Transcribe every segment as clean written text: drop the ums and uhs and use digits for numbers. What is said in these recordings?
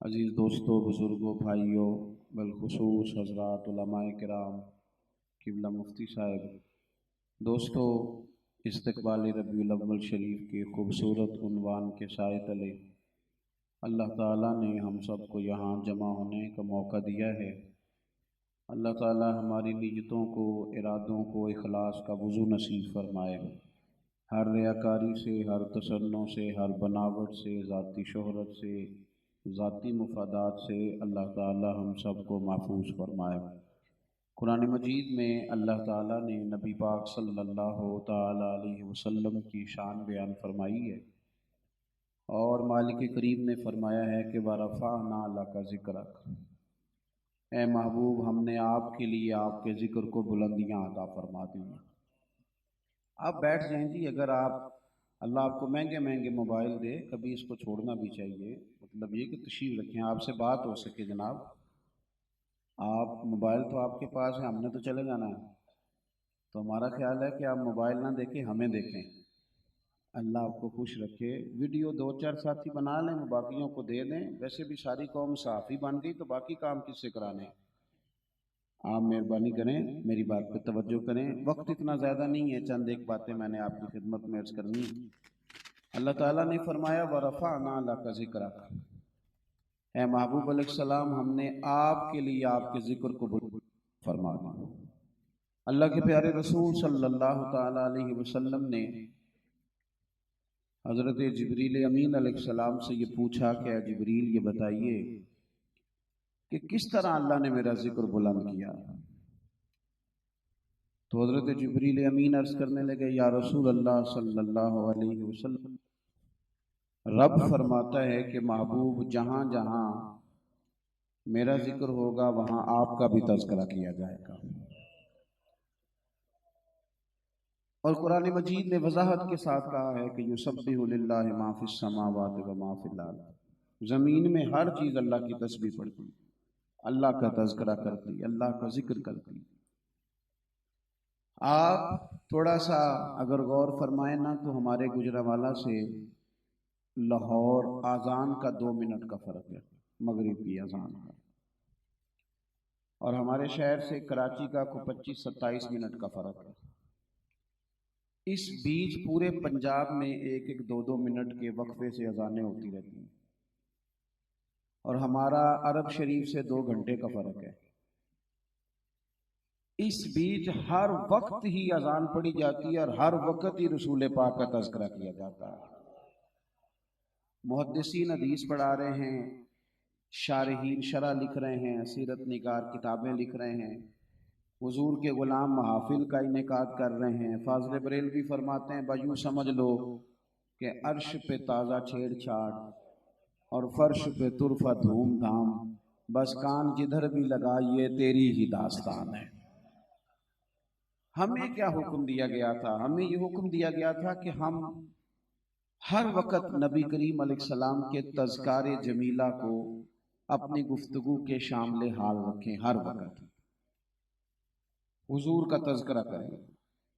अज़ीज़ दोस्तों, बुज़ुर्गों, भाइयों, बिलख़ुसूस हज़रात उलमाए किराम, क़िबला मुफ्ती साहब, दोस्तों, इस्तक़बाल रबीउल अव्वल शरीफ के ख़ूबसूरत उन्वान के साए तले अल्लाह ताला ने हम सबको यहाँ जमा होने का मौका दिया है। अल्लाह ताला हमारी नीयतों को, इरादों को इखलास का वज़ू नसीब फरमाए। हर रियाकारी से, हर तसन्नो से, हर बनावट से, ज़ाती शोहरत से, ज़ाती मुफादात से अल्लाह ताला हम सबको महफूज फरमाए। कुरान मजीद में अल्लाह ताला ने नबी पाक सल्लल्लाहु ताला अलैहि वसल्लम की शान बयान फरमाई है और मालिक करीम ने फरमाया है कि वरफ़अना लका ज़िक्रक, ए महबूब, हमने आपके लिए आपके ज़िक्र को बुलंदियाँ अता फरमा दी। आप बैठ जाएं जी। अगर आप अल्लाह आपको महंगे महंगे मोबाइल दे, कभी इसको छोड़ना भी चाहिए। मतलब ये कि तशरीफ़ रखें, आपसे बात हो सके जनाब। आप मोबाइल तो आपके पास है, हमने तो चले जाना है, तो हमारा ख्याल है कि आप मोबाइल ना देखें, हमें देखें। अल्लाह आपको खुश रखे। वीडियो दो चार साथी बना लें, बाकियों को दे दें। वैसे भी सारी कौम साफ़ी बन गई, तो बाकी काम किससे कराने। आप मेहरबानी करें, मेरी बात पे तवज्जो करें। वक्त इतना ज़्यादा नहीं है, चंद एक बातें मैंने आपकी खिदमत में अर्ज़ करनी है। अल्लाह ताला ने फरमाया वरफ़अना लका ज़िक्रक, ए महबूब अलैहिस्सलाम, हमने आपके लिए आपके ज़िक्र को बुलंद फरमा दिया। अल्लाह के प्यारे रसूल सल्लल्लाहु ताला अलैहि वसल्लम ने हज़रत जिब्रील अमीन अलैहिस्सलाम से ये पूछा कि जिब्रील, ये बताइए कि किस तरह अल्लाह ने मेरा ज़िक्र बुलंद किया। तो हज़रत जिब्रील अमीन अर्ज़ करने लगे, या रसूल अल्लाह सल्लल्लाहु अलैहि वसल्लम, रब फरमाता है कि महबूब, जहाँ जहाँ मेरा जिक्र होगा वहाँ आपका भी तज़किरा किया जाएगा। और कुरान मजीद ने वजाहत के साथ कहा है कि युसब्बिहु लिल्लाहि मा फिस समावाति व मा फिल अर्द, ज़मीन में हर चीज़ अल्लाह की तस्बीह पढ़ती, अल्लाह का तज़किरा करती, अल्लाह का जिक्र करती। आप थोड़ा सा अगर गौर फरमाए ना, तो हमारे गुजरावाला से लाहौर आज़ान का 2 मिनट का फ़र्क है, मगरिब की आज़ान का, और हमारे शहर से कराची का को 25-27 मिनट का फ़र्क है। इस बीच पूरे पंजाब में 1-1, 2-2 मिनट के वक्फे से अजानें होती रहती हैं, और हमारा अरब शरीफ से 2 घंटे का फ़र्क है। इस बीच हर वक्त ही अजान पढ़ी जाती है और हर वक्त ही रसूल पाक का तज़किरा किया जाता है। मुहद्दिसीन हदीस पढ़ा रहे हैं, शारहीन शरह लिख रहे हैं, सीरत निगार किताबें लिख रहे हैं, हुजूर के गुलाम महाफिल का इनेकाद कर रहे हैं। फाज़िल बरेलवी फरमाते हैं, बयूं समझ लो कि अर्श पे ताज़ा छेड़छाड़ और फर्श पे तुरफा धूम धाम, बस कान जिधर भी लगाइए तेरी ही दास्तान है। हमें क्या हुक्म दिया गया था? हमें ये हुक्म दिया गया था कि हम हर वक्त नबी करीम अलैहिस्सलाम के तज़कारे जमीला को अपनी गुफ्तगू के शामिल हाल रखें। हर वक्त हुजूर का तज़किरा करें।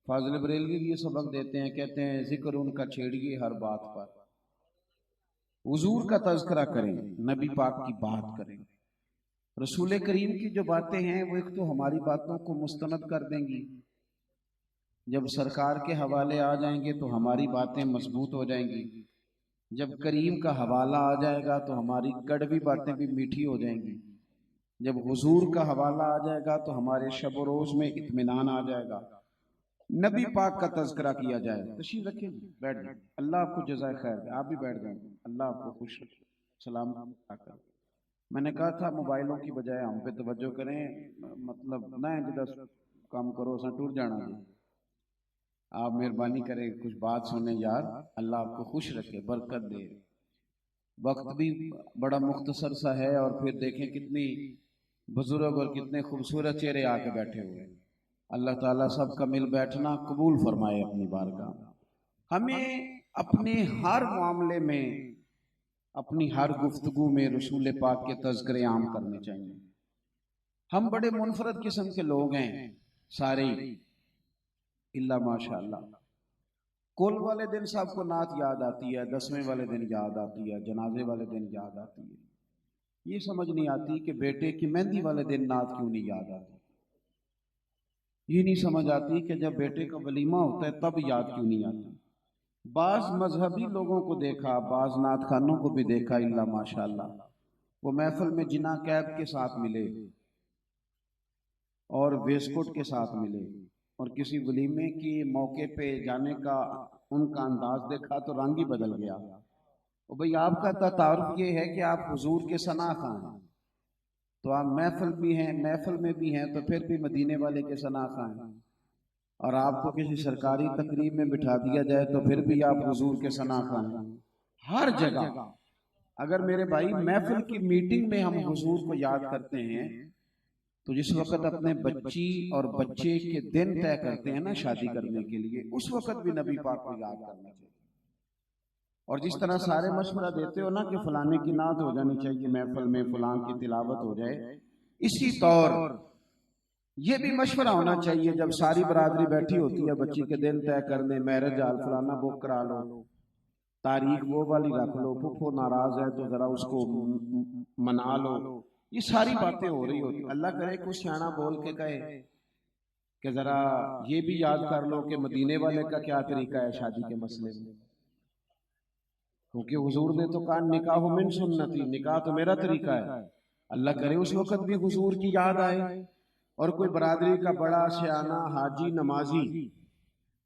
फाज़िल बरेलवी भी ये सबक देते हैं, कहते हैं जिक्र उनका छेड़िए हर बात पर, हुजूर का तज़किरा करें, नबी पाक की बात करें। रसूल करीम की जो बातें हैं वो एक तो हमारी बातों को मुस्तनद कर देंगी, जब सरकार के हवाले आ जाएंगे तो हमारी बातें मजबूत हो जाएंगी, जब करीम का हवाला आ जाएगा तो हमारी कड़वी बातें भी मीठी हो जाएंगी, जब हुजूर का हवाला आ जाएगा तो हमारे शब रोज़ में इत्मीनान आ जाएगा, नबी पाक का तज़किरा किया जाए। तशरीफ रखिए, बैठ जाए, अल्लाह आपको जज़ाए खैर, आप भी बैठ जाए, अल्लाह आपको खुश रखे, सलाम कर। मैंने कहा था मोबाइलों की बजाय हम पे तवज्जो करें, मतलब ना जिदा काम करो असा टूर जाना जी। आप मेहरबानी करें, कुछ बात सुने यार, अल्लाह आपको खुश रखे, बरकत दे। वक्त भी बड़ा मुख्तसर सा है, और फिर देखें कितनी बुजुर्ग और कितने खूबसूरत चेहरे आके बैठे हुए। अल्लाह ताला सबका मिल बैठना कबूल फरमाए अपनी बारगाह। हमें अपने हर मामले में, अपनी हर गुफ्तगू में रसूल पाक के तज़किरे आम करने चाहिए। हम बड़े मुनफरद किस्म के लोग हैं सारे, इल्ला माशाअल्लाह। कुल वाले दिन सबको नात याद आती है, 10वें वाले दिन याद आती है, जनाजे वाले दिन याद आती है, ये समझ नहीं आती कि बेटे की मेहंदी वाले दिन नात क्यों नहीं याद आती। ये नहीं समझ आती कि जब बेटे का वलीमा होता है तब याद क्यों नहीं आती। बाज मजहबी लोगों को देखा, बाज नात खानों को भी देखा, इल्ला माशाअल्लाह, वो महफिल में जिना कैब के साथ मिले और वेस्टकोट के साथ मिले, और किसी वलीमे के मौके पे जाने का उनका अंदाज देखा तो रंग ही बदल गया। और भाई आपका तारुफ ये है कि आप हुजूर के सना खां हैं, तो आप महफिल भी हैं, महफिल में भी हैं, तो फिर भी मदीने वाले के सना खां हैं। और आपको किसी सरकारी तकरीब में बिठा दिया जाए तो फिर भी आप हुजूर के सना खां हैं। हर जगह अगर मेरे भाई महफिल की मीटिंग में हम हुजूर को याद करते हैं, तो जिस वक्त अपने बच्ची और बच्चे के दिन तय करते हैं ना शादी करने के लिए, उस वक्त भी नबी पाक को याद करना चाहिए। और जिस तरह सारे मशवरा देते हो ना कि फलाने की नात हो जानी चाहिए महफिल में, फलां की तिलावत हो जाए, इसी तौर ये भी मशवरा होना चाहिए जब सारी बरादरी बैठी होती है बच्ची के दिन तय करने, मैरिज हाल फलाना बुक करा लो, तारीख वो वाली रख लो, फुफो नाराज है तो जरा उसको मना लो, ये सारी बातें हो रही होती। अल्लाह करे कुछ सियाना बोल के कहे कि जरा ये भी याद कर लो कि मदीने वाले का क्या तरीका है शादी के मसले में, क्योंकि हुजूर ने तो कहा निकाह मिन सुन्नती, निकाह तो मेरा तरीका है। अल्लाह करे उस वक्त भी हुजूर की याद आए और कोई बरादरी का बड़ा सियाना हाजी नमाजी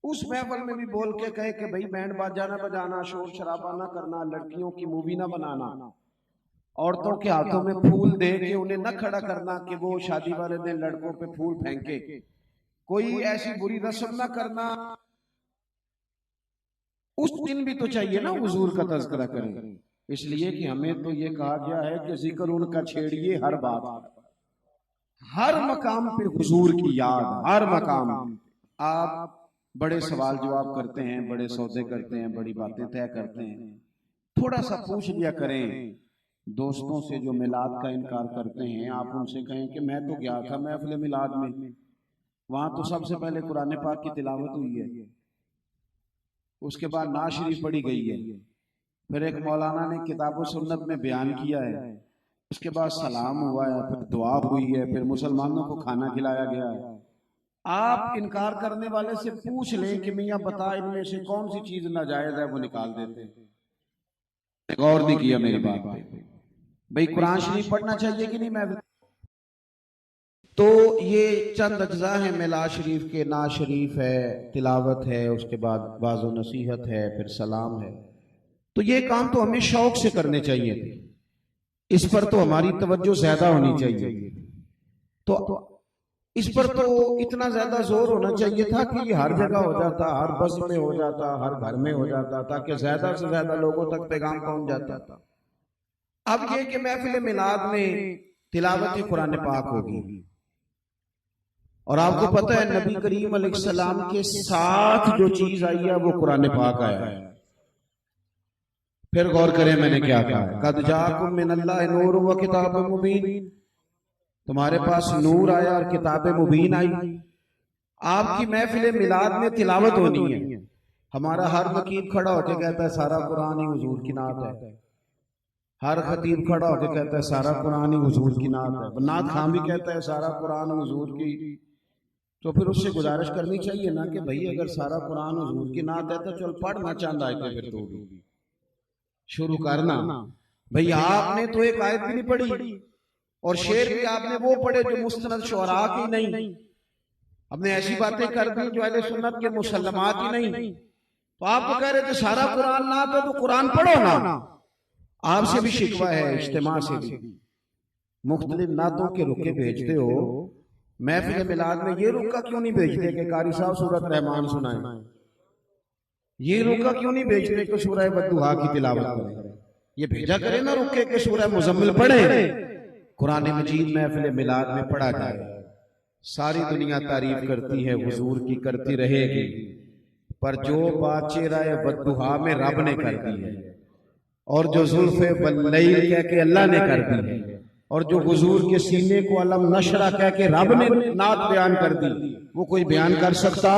उस महफिल में भी बोल के कहे कि भाई बैंड बाजा ना बजाना, शोर शराबा ना करना, लड़कियों की मूवी ना बनाना, औरतों के हाथों में फूल दे के उन्हें न खड़ा करना कि वो शादी वाले दिन लड़कों पे फूल फेंके, कोई ऐसी बुरी रस्म ना करना। उस दिन भी तो चाहिए ना हुजूर का तज़किरा करें, इसलिए कि हमें तो ये कहा गया है कि जिक्र उनका छेड़िए हर बात, हर मकाम पे हुजूर की याद, हर मकाम। आप बड़े सवाल जवाब करते हैं, बड़े सौदे करते हैं, बड़ी बातें तय करते हैं, थोड़ा सा पूछ लिया करें दोस्तों से जो मिलाद का इनकार करते हैं। आप उनसे कहें कि मैं तो गया था महफिल मिलाद में, वहां तो सबसे पहले कुरान पाक की तिलावत हुई है, उसके बाद नात शरीफ पढ़ी गई है, फिर एक मौलाना ने किताब सुन्नत में बयान किया है, उसके बाद सलाम हुआ है, फिर दुआ हुई है, फिर मुसलमानों को खाना खिलाया गया है। आप इनकार करने वाले से पूछ लें कि मियाँ बता इनमें से कौन सी चीज नाजायज है, वो निकाल देते हैं। गौर नहीं किया मेरी बात पे। भाई कुरान शरीफ पढ़ना चाहिए कि नहीं? मैं तो ये चंद अज्जा हैं मिलाद शरीफ के, नात शरीफ है, तिलावत है, उसके बाद वाज़ो नसीहत है, फिर सलाम है। तो ये काम तो हमें शौक से करने चाहिए थे, इस पर तो हमारी तवज्जो ज्यादा होनी चाहिए। तो इस पर तो इतना ज्यादा जोर होना चाहिए था कि ये हर जगह हो जाता, हर बस में हो जाता, हर घर में हो जाता, ताकि ज्यादा से ज्यादा लोगों तक पैगाम पहुंच जाता था। अब ये कि महफिल मिलाद में तिलावत कुरान पाक होगी, और आपको पता है नबी करीम अलैहिस्सलाम के साथ जो चीज आई है वो कुरान पाक आया है। फिर गौर करें मैंने क्या कहा, कद जाकुम मिनल्लाहि नूरुन व किताबुम मुबीन, तुम्हारे पास नूर आया और किताब मुबीन आई। आपकी महफिल मिलाद में तिलावत होनी है। हमारा हर नकीब खड़ा होकर कहता है सारा कुरान ही हुजूर की नात है, हर खतीब खड़ा होकर कहता है सारा कुरान ही हुजूर की नात है, नात खां भी कहता है सारा कुरान हुजूर की। तो फिर उससे गुजारिश करनी चाहिए ना कि भाई अगर सारा कुरान हुजूर की नात है तो चल पढ़ना चाहता है, फिर तो भी शुरू करना। भाई आपने तो एक आयत भी नहीं पढ़ी और शेर भी आपने वो पढ़े जो मुस्तनद शुअरा की नहीं, हमने ऐसी बातें कर दी जो अहले सुन्नत के मुसल्लमात ही नहीं। तो आप तो कह रहे थे सारा कुरान ना तो कुरान पढ़ो ना। आपसे भी शिकवा है, इज्तिमा से भी, मुख्तलिफ नातों के रुके भेजते हो, महफिल मिलाद में ये रुका क्यों नहीं भेजते कि कारी साहब सूरत रहमान सुनाए? ये रुका क्यों नहीं भेजते कि सूरह बद्दुहा की तिलावत करें? ये भेजा करें ना रुके के सूरह मुजम्मिल पढ़े। कुरान मजीद महफिल मिलाद में पढ़ा जाए। सारी दुनिया तारीफ करती है, हुजूर की करती रहेगी, पर जो बात चेहरा बद्दुहा में रब ने कर दी है, और जो जुल्फे बल्लैल कह के अल्लाह ने कर दी है, और जो हुजूर के सीने को अलम नशरा कह के रब ने नात बयान कर दी, वो कोई बयान कर सकता?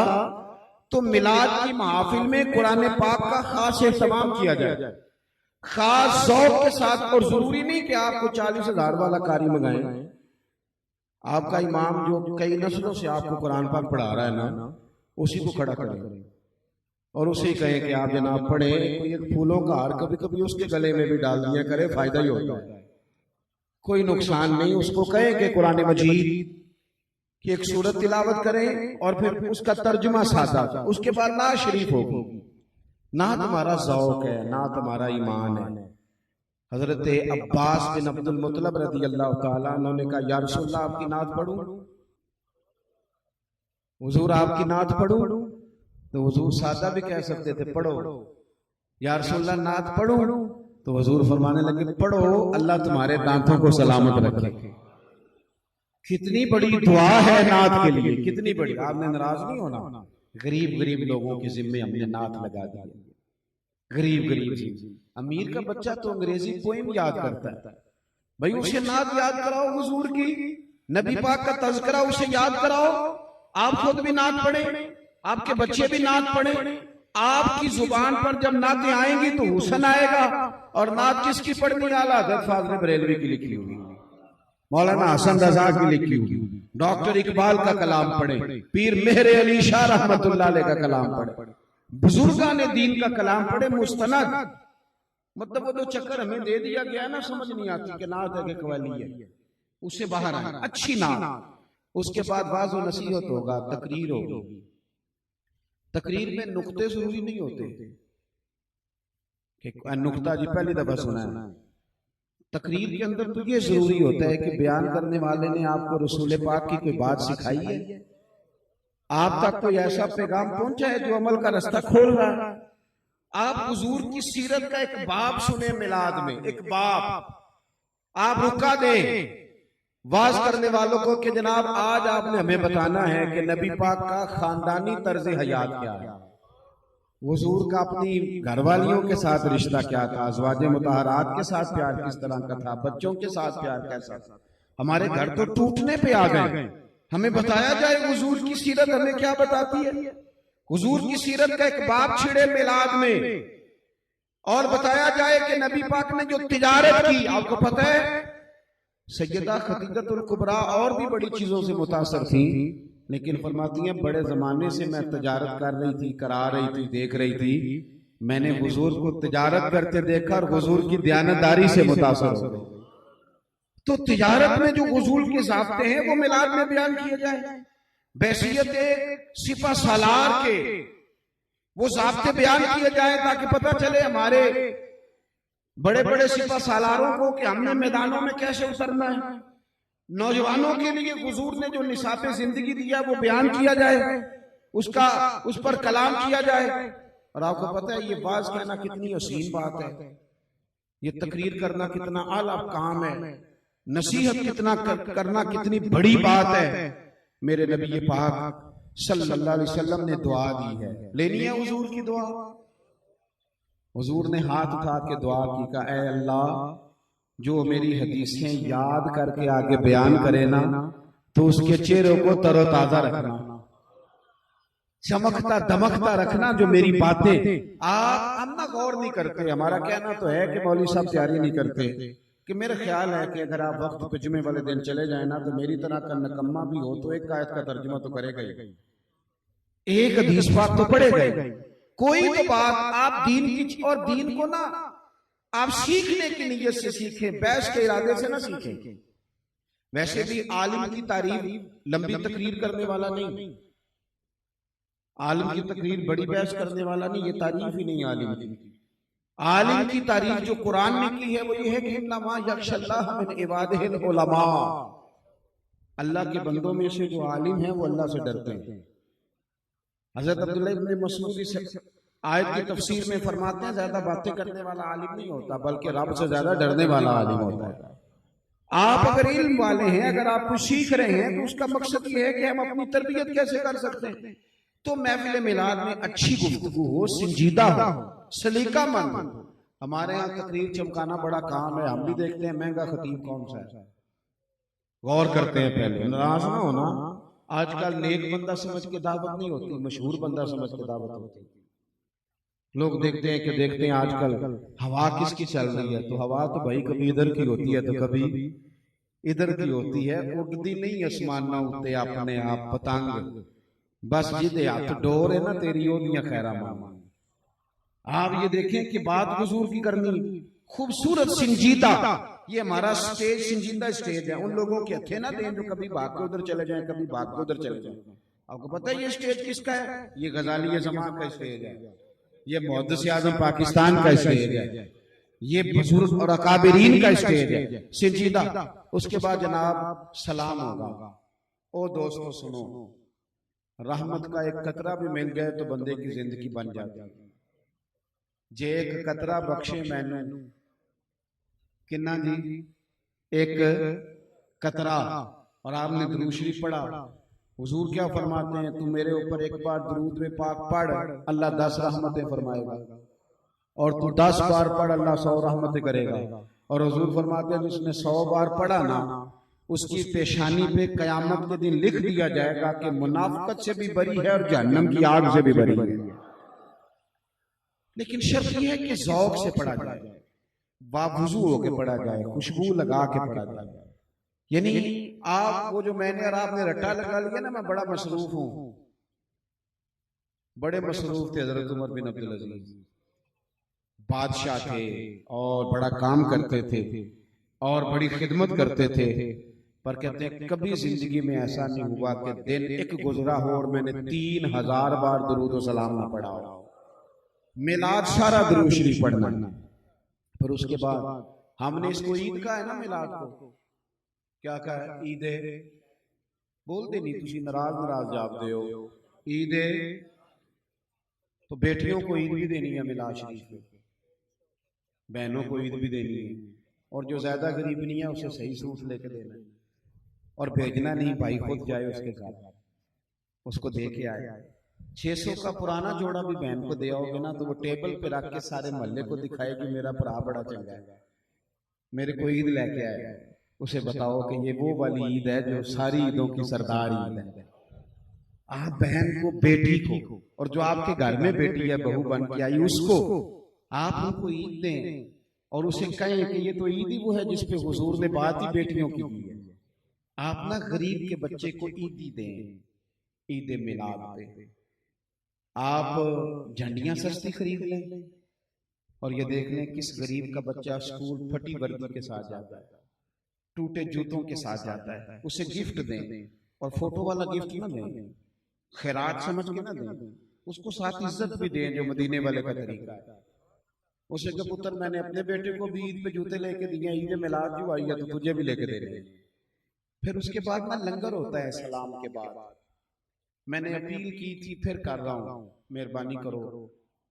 तो मिलाद की महफिल में कुरान पाक का खास इस्तेमाल किया जाए, खास शौक के साथ। और जरूरी नहीं कि आपको 40,000 वाला कारी मंगाए। आपका इमाम जो कई नस्लों से आपको कुरान पाक पढ़ा रहा है ना, उसी को खड़ा करें और उसे कहें कि आप जनाब पढ़े। कोई एक फूलों का हार कभी कभी उसके गले में भी डाल दिया करे, फायदा ही होता है, कोई नुकसान नहीं। उसको कहें कि कुरान मजीद की एक सूरत तिलावत करें और फिर उसका तर्जुमा सादा, उसके बाद नात शरीफ होगी। ना तुम्हारा ज़ौक है, ना तुम्हारा ईमान है। हजरत अब्बास बिन अब्दुल मुत्तलिब रज़ी अल्लाह ताला उन्होंने कहा, या रसूलल्लाह आपकी नात पढ़ूं? हुजूर आपकी नात पढ़ूं? तो हुजूर सादा भी कह सकते थे, पढ़ो। या रसूलल्लाह नात पढ़ूं? तो हुजूर फरमाने लगे, पढ़ो, अल्लाह तुम्हारे दांतों को सलामत रखे। कितनी बड़ी दुआ है नात के लिए, कितनी बड़ी। आपने नाराज नहीं होना, गरीब गरीब लोगों के जिम्मे हमने नात लगा दी। गरीब गरीब अमीर का बच्चा तो अंग्रेजी पोएम याद करता है, भाई उसे नात याद कराओ हुजूर की, नबी पाक का तज़किरा उसे याद कराओ। आप खुद भी नात पढ़े, आपके बच्चे भी नात पढ़े। आपकी जुबान पर जब नातें आएंगी तो हुसन आएगा। और नात किसकी पढ़नी? आला हज़रत फाज़िल बरेलवी की लिखी हुई, मौलाना हसन रजा की लिखी हुई, डॉक्टर इकबाल का कलाम पढ़े, पीर मेहर अली शाह रहमतुल्लाह अलैह का कलाम पढ़े, बुजुर्गान दीन का कलाम पढ़े। मुस्तनद मतलब वो जो चक्कर हमें दे दिया गया ना, समझ नहीं आती कि नात है कि कव्वाली है, उससे बाहर आए, अच्छी नात। उसके बाद वाज़ व नसीहत होगा, तकरीर होगी। तकरीर में नुक्ते जरूरी नहीं होते कि नुक्ता जी पहली दफा सुना है। तकरीर के अंदर तो ये जरूरी होता है कि बयान करने वाले ने आपको रसूल पाक की कोई बात सिखाई है, आप तक कोई ऐसा पैगाम पहुंचा है जो अमल का रास्ता खोल रहा है। आप हुजूर की सीरत का एक बाब सुने मिलाद में, एक बाब आप रुका दे वाज करने वालों को कि जनाब आज आपने हमें बताना है कि नबी पाक का खानदानी तर्ज हयात क्या है, हुजूर का अपनी घरवालियों के साथ रिश्ता क्या था, अज़वाजे मुतहरात के साथ प्यार किस तरह का था, बच्चों के साथ प्यार कैसा था। हमारे घर तो टूटने पे आ गए, हमें बताया जाए हुजूर की सीरत हमें क्या बताती है। हुजूर की सीरत का एक बाब छिड़े मिलाद में और बताया जाए कि नबी पाक ने जो तिजारत की, आपको पता है सैयदा खदीजतुल कुबरा और भी बड़ी चीजों से मुतासर थी, लेकिन फरमाती हैं बड़े जमाने से मैं तिजारत कर रही थी, करा रही थी, देख रही थी, मैंने हुजूर को तिजारत करते देखा और हुजूर की दयानतदारी से मुतासर हो गई। तो तिजारत में जो हुजूर के ज़ाब्ते हैं वो मिलाद में बयान किए जाए, बैसियत सिपा सालार के वो ज़ाब्ते बयान किए जाए ताकि पता चले हमारे बड़े बड़े सिपा सालारों को कि हमने मैदानों में कैसे उतरना है। नौजवानों के लिए हुजूर ने जो निसाबे जिंदगी दिया वो बयान किया जाए, उसका उस पर कलाम किया जाए। और आपको पता है ये बात कहना कितनी हसीन बात है, ये तकरीर करना कितना आला काम है, नसीहत कितना करना कितनी बड़ी बात है। मेरे नबी पाक सल्लल्लाहु अलैहि वसल्लम ने दुआ दी है, लेनी है हुजूर की दुआ। हुजूर ने हाथ उठा के दुआ की, कहा ऐ अल्लाह जो मेरी हदीसें याद करके आगे बयान करे ना तो उसके चेहरे को तरोताजा रखना, चमकता दमकता रखना। जो मेरी बातें आप हम ना गौर नहीं करते, हमारा कहना तो है कि मौलवी साहब तैयारी नहीं करते, कि मेरा ख्याल है कि अगर आप वक्त पे जुमे वाले दिन चले जाए ना तो मेरी तरह का नकम्मा भी हो तो एक आयत का तर्जुमा तो करेगा ही, एक हदीस पाक तो पढ़ेगा ही, कोई तो बात आप दीन की। और दीन को ना आप सीखने की नीयत से सीखें, बहस के इरादे से ना सीखें। वैसे भी आलिम की तारीफ लंबी तकरीर करने वाला नहीं, आलिम की तकरीर बड़ी बहस करने वाला नहीं, ये तारीफ ही नहीं आलिम की। आलिम की तारीफ जो कुरान में की है वो ये है कि इन्नमा यख्शल्लाह मिन इबादिहिल उलमा, अल्लाह के बंदों में से जो आलिम है वो अल्लाह से डरते हैं। हजरत अब्दुल्लाह इब्न मसऊद इस आयत की तफसीर में फरमाते हैं ज्यादा बातें करने वाला आलिम नहीं होता बल्कि रब से ज्यादा डरने वाला आलिम होता है। आप अगर इल्म वाले हैं, अगर आप कुछ सीख रहे हैं तो उसका मकसद ये है कि हम अपनी तरबियत कैसे कर सकते हैं। तो महफिल मिलाद में अच्छी गुफ्तगू हो, संजीदा हो, सलीकामंद। हमारे यहाँ तकरीर चमकाना बड़ा काम है, हम भी देखते हैं महंगा खतीब कौन सा है, गौर करते हैं पहले, नाराज ना होना। आजकल नेक बंदा समझ के दावत नहीं होती, मशहूर बंदा समझ के दावत होती। लोग देखते हैं आजकल हवा किसकी चल रही है, तो हवा तो भाई कभी इधर की होती है तो कभी इधर की होती है। उड़ती नहीं आसमान ना उठते अपने आप पतंग, बस जिदे हाथ डोर है ना तेरी ओदियां खैरा मान। आप ये देखें कि बात हुजूर की करनी खूबसूरत संजीदा, ये हमारा स्टेज संजीदा स्टेज है। उन लोगों के हथे ना दें जो कभी भाग के उधर चले जाएं, कभी भाग के उधर चले जाएं। आपको पता है ये स्टेज किसका है? ये गजाली जमात का स्टेज है, ये मुहद्दिस आज़म पाकिस्तान का स्टेज है, ये बुजुर्ग और अकाबिरीन का स्टेज है संजीदा। उसके बाद जनाब सलाम होगा। ओ दोस्तों सुनो, रहमत का एक कतरा भी मिल जाए तो बंदे की जिंदगी बन जाती है। जे एक कतरा बख्शे मैनू किन्ना जी, एक कतरा। और आपने दुरूद शरीफ पढ़ा, हुजूर क्या फरमाते हैं, तू मेरे ऊपर एक बार दुरूद में पाक पढ़, अल्लाह 10 रहमतें फरमाएगा, और तू 10 बार पढ़, अल्लाह 100 रहमतें करेगा। और हुजूर फरमाते हैं जिसने 100 बार पढ़ा ना, उसकी पेशानी पे कयामत के दिन लिख दिया जाएगा कि मुनाफिकत से भी बरी है और जहन्नम की आग से भी बरी है। लेकिन शर्त यह है कि ज़ौक़ से पढ़ा जाए, बावुज़ू होके पढ़ा जाए, खुशबू लगा के पढ़ा जाए। यानी आप वो जो मैंने और आपने रट्टा लगा लिया ना, मैं बड़ा मसरूफ हूं, बड़े मसरूफ थे हज़रत उमर बिन अब्दुल अज़ीज़, बादशाह थे और बड़ा काम करते थे और बड़ी खिदमत करते थे। पर कहते हैं कभी जिंदगी में ऐसा नहीं हुआ कि दिन एक गुजरा हो और मैंने 3000 बार दुरूद व सलाम ना पढ़ा हो। मिलाद सारा दुरूद शरीफ पढ़ना। फिर उसके बाद हमने इसको ईद का है ना, मिलाद को क्या कहा है? ईद बोलते नहीं, तुसी नाराज जापदे हो। ईद तो बेटियों को ईद भी देनी है, मिलाद शरीफ में बहनों को ईद भी देनी है, और जो ज्यादा गरीब नहीं है उसे सही सूट लेके देना है, और भेजना नहीं, भाई खुद जाए उसके साथ, उसको दे के आए। 600 का पुराना जोड़ा भी बहन को दे आओगे ना, तो वो टेबल पे रख के सारे मोहल्ले को दिखाएगी मेरा भरा बड़ा चंगा है, मेरे को ईद लेके आए। उसे बताओ कि ये वो वाली ईद है जो सारी ईदों की सरदार ईद है। आप बहन को, बेटी को, और जो आपके घर में बेटी है बहू बन के आई, उसको आप उनको ईद दें और उसे कहें कि ये तो ईद ही वो है जिसपे हुजूर ने बात ही बेटियों की की है। आप ना गरीब के बच्चे को ईदी दें, ईद मिलाद पे आप झंडियां सस्ती खरीद लें, और ये देख लें किस गरीब का बच्चा स्कूल फटी वर्दी के साथ जाता है, टूटे जूतों के साथ जाता है, उसे गिफ्ट दें, और फोटो वाला गिफ्ट ना दें, खैरात समझ के ना दें, उसको साथ इज्जत भी दें जो मदीने वाले का तरीका है। उसे कहा पुत्र मैंने अपने बेटे को भी ईद पे जूते लेके दिए, ईद मिलाद जो आई है तो तुझे भी लेके दे रहे। फिर उसके बाद ना लंगर होता है सलाम के बाद। मैंने अपील की थी, फिर कर रहा हूँ, मेहरबानी करो,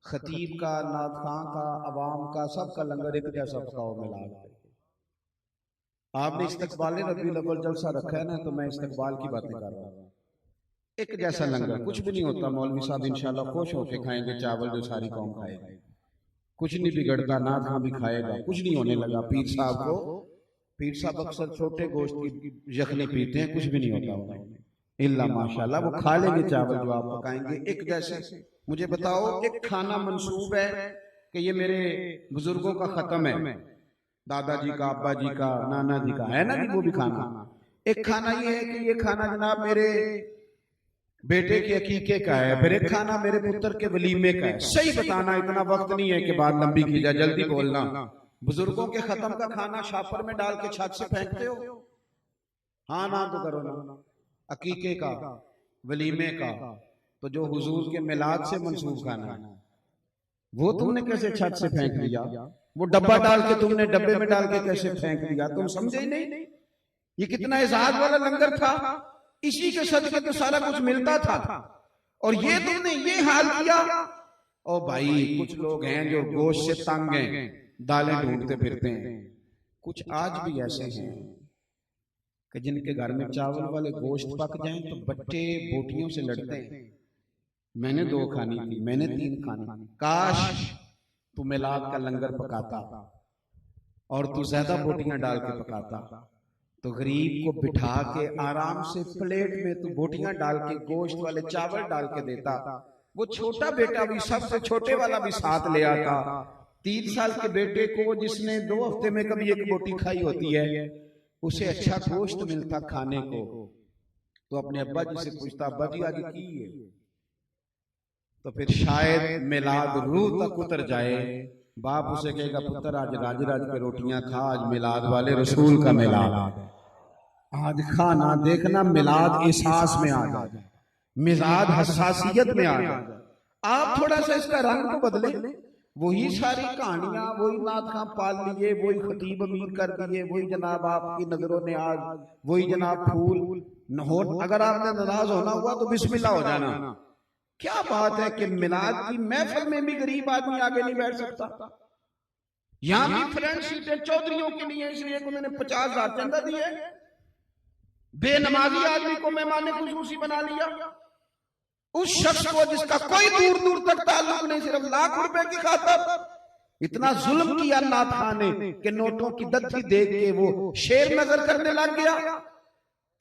खतीब का, नात खां का, अवाम का, सबका लंगर एक जैसा पकाओ मिलाद। आपने इस्तकबाल रबीउल अव्वल जलसा रखा है ना, तो मैं इस्तकबाल की बातें कर रहा हूँ। एक जैसा लंगर कुछ भी नहीं होता, मौलवी साहब इंशाल्लाह खुश होके खाएंगे चावल जो सारी कौम खाएगी, कुछ नहीं बिगड़ता, ना था भी खाएगा, कुछ नहीं होने लगा। पीर साहब को, पीर साहब अक्सर छोटे गोश्त की यखनी पीते हैं, कुछ भी नहीं होता उन्हें, इल्ला माशाल्लाह वो खा लेंगे चावल जो आप पकाएंगे एक जैसे। मुझे बताओ एक खाना मंसूब है कि ये मेरे बुजुर्गों का खत्म है, दादाजी का, अब्बा जी का, नाना जी का, है ना कि वो भी खाना। एक खाना ये है कि ये खाना जनाब मेरे बेटे के अकीके का है, फिर एक खाना मेरे पुत्र के वलीमे का है। सही बताना, इतना वक्त नहीं है कि बात लंबी की जाए, जल्दी बोलना। बुजुर्गों के खत्म का खाना शापर में डाल के छत से फेंकते हो? हाँ ना तो करो ना। अकीके का, वलीमे का, तो जो हुजूर के मिलाद से मंसूब खाना है वो तुमने कैसे छत से फेंक दिया? वो डब्बा डाल के तुमने डब्बे में डाल के कैसे फेंक दिया? तुम समझे ही नहीं। ये कितना एजाज वाला लंगर था, इसी के सदके तो सारा कुछ मिलता था, और ये तुमने ये हाल किया। ओ भाई कुछ लोग हैं जो गोश्त से तंग हैं, दालें ढूंढते फिरते हैं। कुछ आज भी ऐसे हैं कि जिनके घर में चावल वाले गोश्त पक जाएं तो बच्चे बोटियों से लड़ते हैं, मैंने 2 खानी थी, मैंने 3 खानी। काश तू मिलाद का लंगर पकाता और तू ज्यादा बोटियां डाल के पकाता, तो गरीब को बिठा के आराम से प्लेट में तू बोटियां डाल के गोश्त वाले चावल डाल के देता, वो छोटा बेटा भी, सबसे छोटे वाला भी साथ ले आता। 3 साल के बेटे को जिसने 2 हफ्ते में कभी एक बोटी खाई होती है, उसे अच्छा गोश्त मिलता खाने को, तो अपने अब्बा जी से पूछता, अब्बा जी आज की है? तो फिर शायद मिलाद रूह तक उतर जाए। बाप उसे कहेगा, पुत्र आज राज राज के रोटियां खा, आज मिलाद वाले रसूल का मिलाद, आज खाना देखना मिलाद एहसास में आ जाए, मिजाज हसासियत में आ जाए। आप थोड़ा सा इसका रंग को बदले, वही सारी कहानियां, वही नात खां पाल लिए, वही खतीब अमीर कर दिए, वही जनाब आपकी नजरों ने आज, वही जनाब फूल हो। अगर आपने नाराज होना हुआ तो बिस्मिल्लाह हो जाना। क्या बात है कि मिलाद की महफिल में भी गरीब आदमी आगे नहीं बैठ सकता। यहां भी फ्रेंड सीटें चौधरियों के लिए, इसलिए उन्होंने 50,000 चंदा दिए। बेनमाजी आदमी को मेहमान खुसूसी बना लिया। उस शख्स को जिसका कोई दूर दूर तक ताल्लुक नहीं, सिर्फ लाख रुपए की खातिर इतना जुल्म किया नाथ खान ने कि नोटों की दत्ती देख के वो शेर नजर करने लग गया।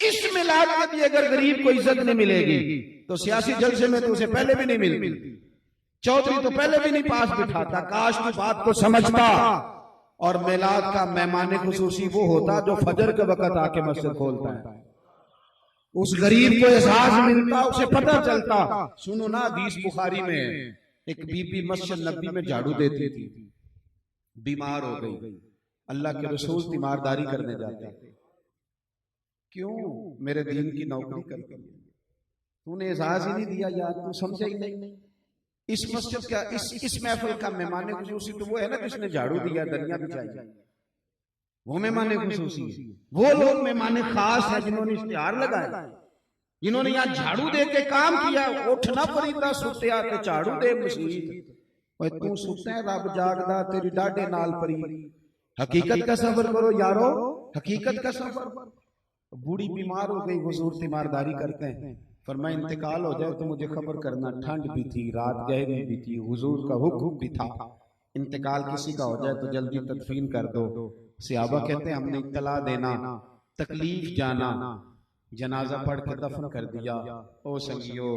इस मिलाद में भी अगर गरीब को इज्जत नहीं मिलेगी तो सियासी जलसे में तो उसे पहले भी नहीं मिलती। चौधरी तो पहले भी नहीं पास बिठाता। काश तू बात को समझता और मिलाद का मेहमान खुसूसी वो होता जो फजर के वक्त आके मस्जिद खोलता है। उस गरीब को एहसास मिलता, उसे पता चलता। सुनो ना, हदीस बुखारी में एक बीबी मस्जिद नबी में झाड़ू देती थी, बीमार हो गई। अल्लाह के रसूल तीमारदारी करने जाते। क्यों? मेरे दीन की नौकरी करती है। तूने एहसास ही नहीं दिया यार, तू समझे ही नहीं। इस मस्जिद का, इस महफिल का मेहमान खुसूसी तो वो है ना जिसने झाड़ू दिया, दरिया बिछाई, वो मेहमान खुसूसी है। वो लोग मेहमान खास है जिन्होंने इश्तिहार लगाया, जिन्होंने यहाँ झाड़ू दे के काम किया। उठना फरीदा सुत्या ते झाड़ू दे मसीत। तू सुत्ता रब जागदा, तेरी डाडे नाल परी। हकीकत का सफर करो यारो, हकीकत का सफर। बूढ़ी बीमार हो गई, हुजूर तीमारदारी करते हैं। फरमाया इंतकाल हो जाए तो मुझे खबर करना। ठंड भी थी, रात गहरी भी थी, हुजूर का हुक्म भी था, इंतकाल किसी का हो जाए तो जल्दी तदफीन कर दो। सहाबा कहते हैं हमने इत्तला देना, तकलीफ जाना, जनाजा पढ़ के दफन कर दिया। ओ संगियो,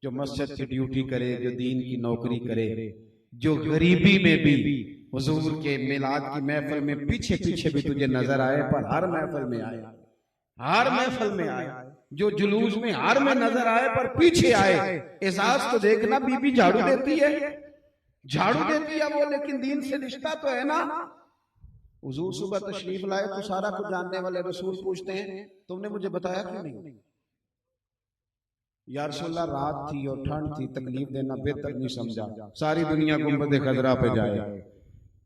जो मस्जिद की ड्यूटी करे, जो दीन की नौकरी करे, जो गरीबी में भी हुजूर के मिलाद की महफिल में पीछे पीछे भी तुझे नजर आए, पर हर महफिल में आए, हर महफिल में आए, जो जुलूस में हर में नजर आए पर पीछे आए। एहसास तो देखना, बीबी झाड़ू देती है, झाड़ू देती है वो, लेकिन दीन से रिश्ता तो है ना। हुजूर सुबह तशरीफ लाए तो सारा कुछ जानने वाले रसूल पूछते हैं, तुमने मुझे बताया क्यों नहीं? या रसूलल्लाह, रात थी और ठंड थी, तकलीफ देना बेहतर नहीं समझा। सारी दुनिया गुंबद खजरा पे जाए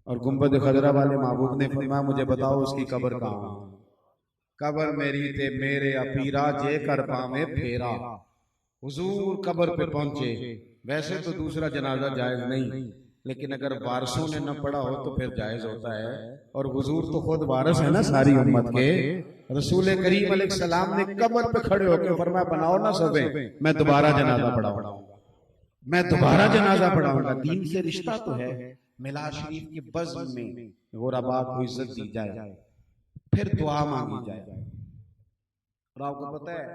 और गुंबद खजरा वाले महबूब ने फरमाया मुझे बताओ उसकी कब्र कहाँ? कब्र मेरी ते मेरे अपीरा जे कर पावे फेरा। हुजूर कब्र पे पहुंचे। वैसे तो दूसरा जनाजा जायज नहीं, लेकिन अगर वारसों ने न पढ़ा हो तो फिर जायज होता है। और हुजूर तो खुद वारिस है ना सारी उम्मत के। रसूल करीम अलैहिस्सलाम ने कब्र पे खड़े होकर फरमाया बनाओ ना सबे, मैं दोबारा जनाजा पढ़ाऊंगा, मैं दोबारा जनाजा पढ़ाऊंगा। दीन से रिश्ता तो है। मिलाद शरीफ के बज़्म में गुरबा को इज्जत दी जाए, फिर दुआ मांगी जाए। और आपको पता है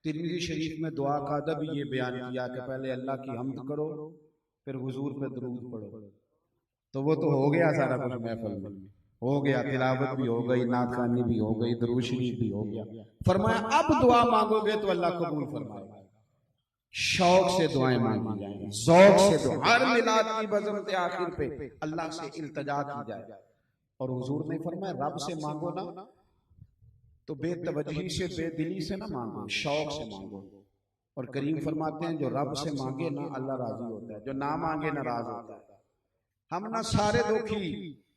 तिरमिज़ी शरीफ में दुआ का अदब ये बयान किया कि पहले अल्लाह की हम्द करो, फिर हुजूर पे दुरूद पढ़ो। तो वो तो हो गया सारा कुछ महफिल में, हो गया, तिलावत भी हो गई, नात खानी भी हो गई, दुरूद शरीफ भी हो गया। फरमाया अब दुआ मांगोगे तो अल्लाह कबूल फरमाएगा। शौक से दुआएं मांगी जाएंगी, शौक से दुआ। हर मिलाद की बज़म के आखिर पे अल्लाह से इल्तिजा की जाए। और हुजूर ने फरमाया रब से मांगो ना तो बेतवज्जी से, बेदिली से ना मांगो, शौक से मांगो। और करीम फरमाते हैं जो रब से मांगे ना अल्लाह राजी होता है, जो ना मांगे नाराज होता है। हम ना सारे दुखी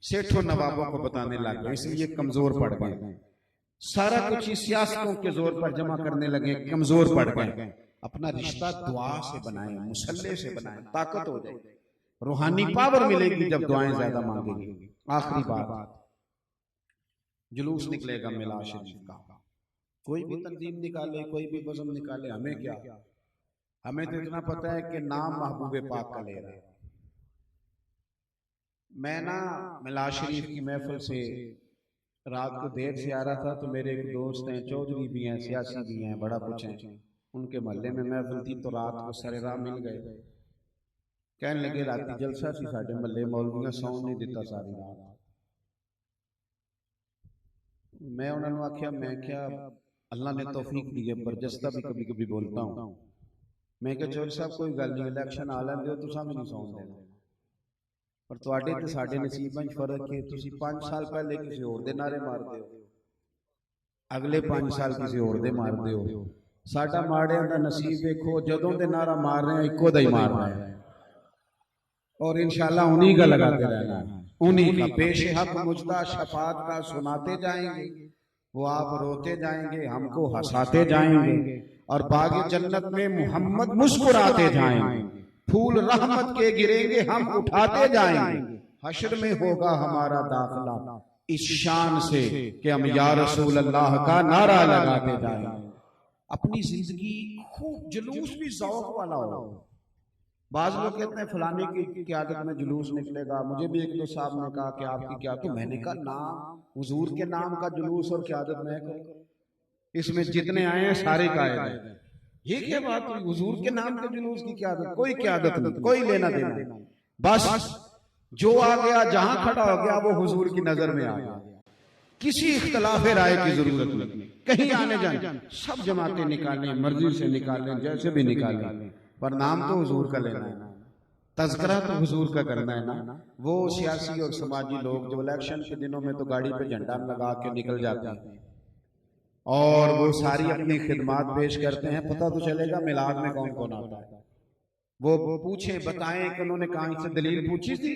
सेठों नवाबों को बताने लग गए, इसलिए कमजोर पड़ गए। सारा कुछ सियासतों के जोर पर जमा करने लगे, कमजोर पड़ गए। अपना रिश्ता दुआ से बनाए, मुसल्ले से बनाए, ताकत हो जाए, रूहानी पावर मिलेगी जब दुआएं ज्यादा मांगेंगे। आखिरी बात, जुलूस निकलेगा मिलाद शरीफ का। कोई भी तंजीम निकाले, कोई भी बज़म निकाले, हमें क्या, हमें तो इतना पता है कि नाम महबूब पाक का ले रहा है। मैं ना मिलाद शरीफ की महफिल से रात को देर से आ रहा था, तो मेरे एक दोस्त हैं, चौधरी भी हैं, सियासी भी हैं, बड़ा कुछ हैं। उनके महल्ले में महफिल थी तो रात को सरेराम मिल गए, कहने लगे राती जलसा सी साडे महल्ले मौलवियां सौन नहीं दिता सारी रात। मैं उन्होंने आख्या, मैं क्या अल्लाह ने तौफीक दी है, बरजस्ता भी कभी कभी बोलता हूँ। मैं क्या चौधरी साहब कोई गल नहीं, इलेक्शन आ लैंदे हो तुसां भी नहीं सौन देना, पर तुहाडे ते साडे नसीबां च फर्क है। तुसीं 5 साल पहले किसी होर दे नारे मारदे हो, अगले 5 साल किसी होर दे मारदे हो। साडा माड़ियां दा नसीब देखो, जदों दे नारा मार रहे हैं इक्को दा ही मार रहे हैं, और इंशाल्लाह उन्हीं का लगाते रहना है, उन्हीं का। पेश हक मुजदा शफात का सुनाते जाएंगे, वो आप रोते जाएंगे, हमको हंसाते जाएंगे, और बागे जन्नत में मोहम्मद मुस्कुराते जाएंगे। फूल रहमत के गिरेंगे, हम उठाते जाएंगे। हश्र में होगा हमारा दाखिला इस शान से कि हम या रसूल अल्लाह का नारा लगाते जाएंगे। अपनी जिंदगी खूब जुलूस भी ज़ौक़ वाला हो। बाज लोग कहते हैं फलाने की क़यादत में जुलूस निकलेगा। मुझे भी एक दो साहब ने कहा कि आपकी क्या, तो मैंने कहा नाम हुजूर के नाम का जुलूस और क़यादत में करो, इसमें जितने आए हैं सारे कायद हैं। ये क्या बात हुई, हुजूर के नाम के जुलूस की क़यादत? कोई क़यादत नहीं, कोई लेना देना नहीं, बस जो आ गया जहां खड़ा हो गया वो हुजूर की नजर में आ गया। किसी इख्तलाफ राय की जरूरत नहीं, कहीं आने जाने सब जमातें निकालें, मर्जी से निकालें, जैसे भी निकालें, पर नाम तो हुजूर का लेना है, तज़किरा तो हुजूर का करना है ना। वो सियासी और समाजी लोग जो इलेक्शन के दिनों में तो गाड़ी पे झंडा लगा के निकल जाते हैं और वो सारी अपनी खिदमात पेश करते हैं, पता तो चलेगा मिलाद में कौन कौन आता है। वो पूछे बताएं कि उन्होंने कहां से दलील पूछी थी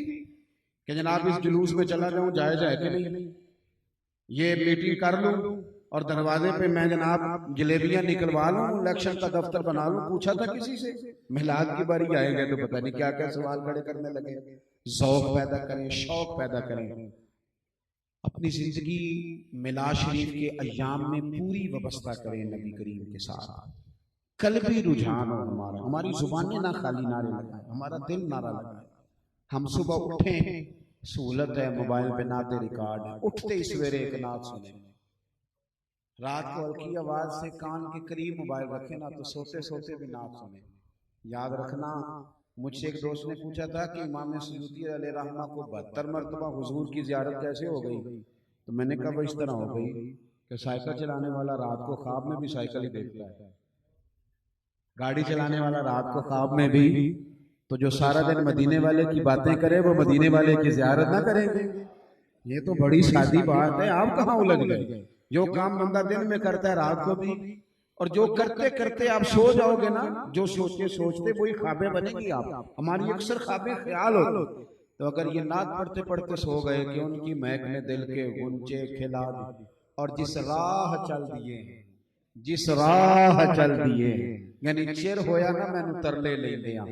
कि जनाब इस जुलूस में चला जाऊं, जायज है कि नहीं, ये मीटिंग कर लूं और दरवाजे पे मैं जनाब जलेबियां निकलवा लूं, इलेक्शन का दफ्तर बना लूं। पूछा था किसी से? मिलाद की बारी आएगा तो पता नहीं क्या क्या सवाल खड़े करने लगे। ज़ौक़ पैदा करें, शौक पैदा करें, अपनी जिंदगी मिलाद शरीफ के अय्याम में पूरी वाबस्ता करें नबी करीम के साथ। कल्बी रुझान हो हमारा, हमारी जुबानें ना खाली नारे लगाए, हमारा दिल नारा लगाए। हम सुबह उठे, सहूलत है मोबाइल पे नाते रिकॉर्ड है, उठते ही सवेरे एक नात सुने, रात को हल्की आवाज से कान के करीब मोबाइल रखे ना तो सोते सोते भी नात सुने। याद रखना, मुझसे एक दोस्त ने पूछा था कि इमाम सयूती अलैहि रहमा को 72 मरतबा हुजूर की ज़ियारत कैसे हो गई, तो मैंने कहा वो इस तरह हो गई कि साइकिल चलाने वाला रात को ख्वाब में भी साइकिल ही देखता है, गाड़ी चलाने वाला रात को ख्वाब में भी, तो जो सारा दिन मदीने वाले की बातें करे वो मदीने वाले की ज़ियारत ना करेंगे। ये तो बड़ी सादी बात है, आप कहाँ उलझ गए? जो काम बंदा दिन में करता है रात को भी, और जो करते करते आप सो जाओगे ना, जो सोचते सोचते वही ख्वाबें बनेगी। आप हमारी अक्सर ख्वाबें ख्याल होते, तो अगर ये नात पढ़ते पढ़ते सो गए कि उनकी महक ने दिल के गुंचे खिला दी, और जिस राह चल दिए, जिस राह चल दिए, यानी चिर होया ना मैनू तरले लेंदे आ,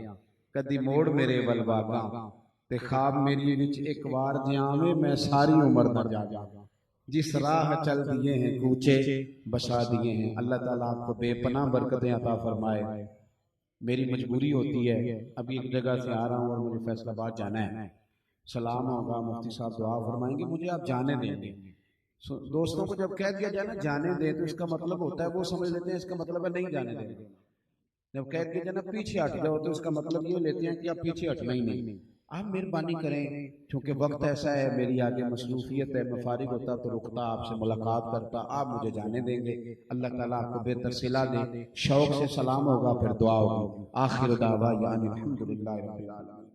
कदी मोड़ मेरे वल वागा ते ख्वाब मेरी विच एक बार जियावे मैं सारी उम्र न जागा। जिस राह चल दिए हैं कूचे बसा दिए हैं। अल्लाह ताला आपको बेपनाह बरकतें अता फरमाए। मेरी मजबूरी होती है, अभी एक जगह से आ रहा हूँ और मुझे फैसलाबाद जाना है, सलाम होगा, मुफ्ती साहब दुआ फरमाएंगे, मुझे आप जाने देंगे। दोस्तों को जब कह दिया जाए ना जाने दे, तो इसका मतलब होता है वो समझ लेते हैं इसका मतलब है नहीं जाने देंगे। जब कह दिया जाए ना पीछे हट जाओ, तो इसका मतलब ये लेते हैं कि आप पीछे हटना ही नहीं। आप मेहरबानी करें, क्योंकि वक्त ऐसा है, मेरी आगे मसरूफियत है, मैं फारिग होता तो रुकता, आपसे मुलाकात करता, आप मुझे जाने देंगे। अल्लाह ताला आपको बेहतर सिला दे। शौक से सलाम होगा, फिर दुआ होगी। आखिर दावा यानी अल्हम्दुलिल्लाह रब्बिल आलमीन।